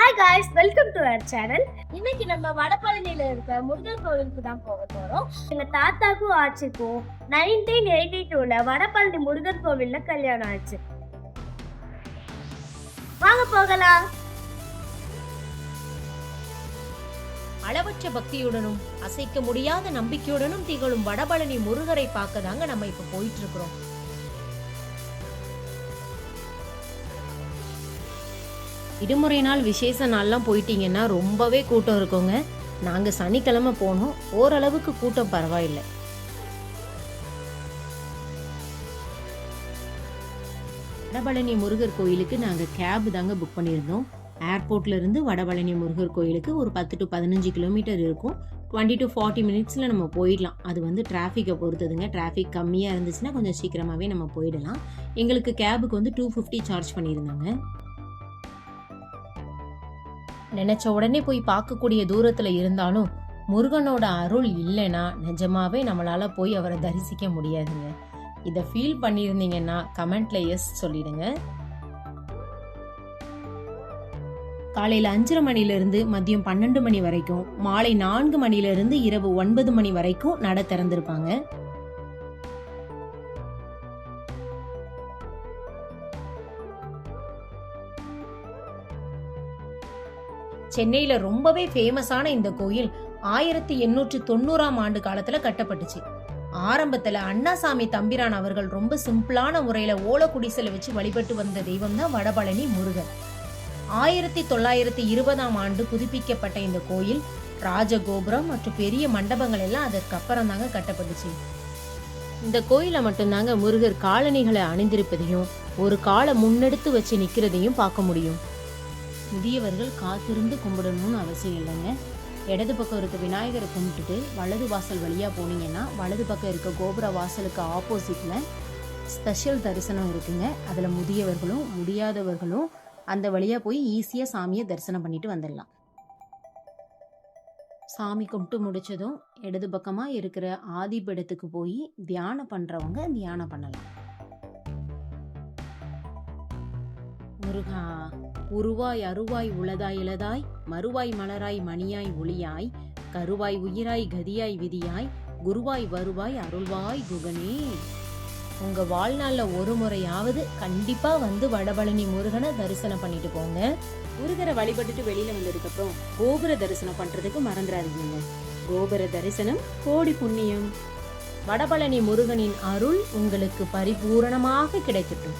Hi guys, welcome to our channel. இன்னைக்கு நம்ம வடபழனியில இருக்க முருகன் கோவிலுக்கு தான் போக போறோம். எங்க தாத்தாக்கும் ஆச்சுக்கும் 1982ல வடபழனி முருகன் கோவில்ல கல்யாணம் ஆச்சு. வாங்க போகலாம். அளவற்ற பக்தியுடனும் அசைக்க முடியாத நம்பிக்கையுடனும் திகழும் வடபழனி முருகரை பார்க்க தாங்க நம்ம இப்ப போயிட்டு இருக்கிறோம். விடுமுறை நாள் விசேஷ நாள்லாம் போயிட்டீங்கன்னா ரொம்பவே கூட்டம் இருக்குங்க. நாங்க சனிக்கிழமை போனோம், ஓரளவுக்கு கூட்டம் பரவாயில்லை. வடபழனி முருகர் கோயிலுக்கு நாங்க கேப் தாங்க புக் பண்ணியிருந்தோம். ஏர்போர்ட்ல இருந்து வடபழனி முருகர் கோயிலுக்கு ஒரு 10 to 15 கிலோமீட்டர் இருக்கும். 20 to 40 மினிட்ஸ்ல நம்ம போயிடலாம். அது வந்து டிராஃபிக்கை பொறுத்ததுங்க. டிராஃபிக் கம்மியா இருந்துச்சுன்னா கொஞ்சம் சீக்கிரமாவே நம்ம போயிடலாம். எங்களுக்கு கேபுக்கு வந்து 250 சார்ஜ் பண்ணியிருந்தாங்க. நினைச்ச உடனே போய் பார்க்கக்கூடிய தூரத்துல இருந்தாலும் முருகனோட அருள் இல்லைன்னா நிஜமாவே நம்மளால போய் அவரை தரிசிக்க முடியாதுங்க. இதை ஃபீல் பண்ணியிருந்தீங்கன்னா கமெண்ட்ல எஸ் சொல்லிடுங்க. காலையில 5:30 மணில இருந்து மதியம் 12 மணி வரைக்கும், மாலை 4 மணில இருந்து இரவு 9 மணி வரைக்கும் நட திறந்திருப்பாங்க. சென்னையில ரொம்பவே ஃபேமஸான இந்த கோயில் 1890ஆம் ஆண்டு காலத்துல கட்டப்பட்டுச்சு. ஆரம்பத்துல அண்ணாசாமி தம்பிரான் அவர்கள் ரொம்ப சிம்பிளான முறையில ஓலை குடிசையில வச்சு வழிபட்டு வந்த தெய்வம் தான் வடபழனி முருகன். 1920ஆம் ஆண்டு புதுப்பிக்கப்பட்ட இந்த கோயில் ராஜகோபுரம் மற்றும் பெரிய மண்டபங்கள் எல்லாம் அதற்கு அப்புறம் தாங்க கட்டப்பட்டுச்சு. இந்த கோயில மட்டும்தாங்க முருகர் காலணிகளை அணிந்திருப்பதையும் ஒரு காலை முன்னெடுத்து வச்சு நிக்கிறதையும் பார்க்க முடியும். முதியவர்கள் காத்திருந்து கும்பிடணும்னு அவசியம் இல்லைங்க. இடது பக்கம் இருக்க விநாயகரை கும்பிட்டுட்டு வலது வாசல் வழியா போனீங்கன்னா வலது பக்கம் இருக்க கோபுர வாசலுக்கு ஆப்போசிட்ல ஸ்பெஷல் தரிசனம் இருக்குங்க. அதுல முதியவர்களும் முடியாதவர்களும் அந்த வழியா போய் ஈஸியா சாமியை தரிசனம் பண்ணிட்டு வந்துடலாம். சாமி கும்பிட்டு முடிச்சதும் இடது பக்கமா இருக்கிற ஆதிபீடத்துக்கு போய் தியானம் பண்றவங்க தியானம் பண்ணலாம். முருகா, உருவாய் அருவாய் உளதாய் இளதாய் மறுவாய் மலராய் மணியாய் ஒளியாய் கருவாய் உயிராய் கதியாய் விதியாய் குருவாய் வருவாய் அருள்வாய் குகனே. உங்க வாழ்நாள்ல ஒரு முறையாவது கண்டிப்பா வந்து வடபழனி முருகனை தரிசனம் பண்ணிட்டு போங்க. முருகரை வழிபட்டுட்டு வெளியில வந்ததுக்கு அப்புறம் கோபுர தரிசனம் பண்றதுக்கு மறந்துடாதீங்க. கோபுர தரிசனம் கோடி புண்ணியம். வடபழனி முருகனின் அருள் உங்களுக்கு பரிபூரணமாக கிடைக்கட்டும்.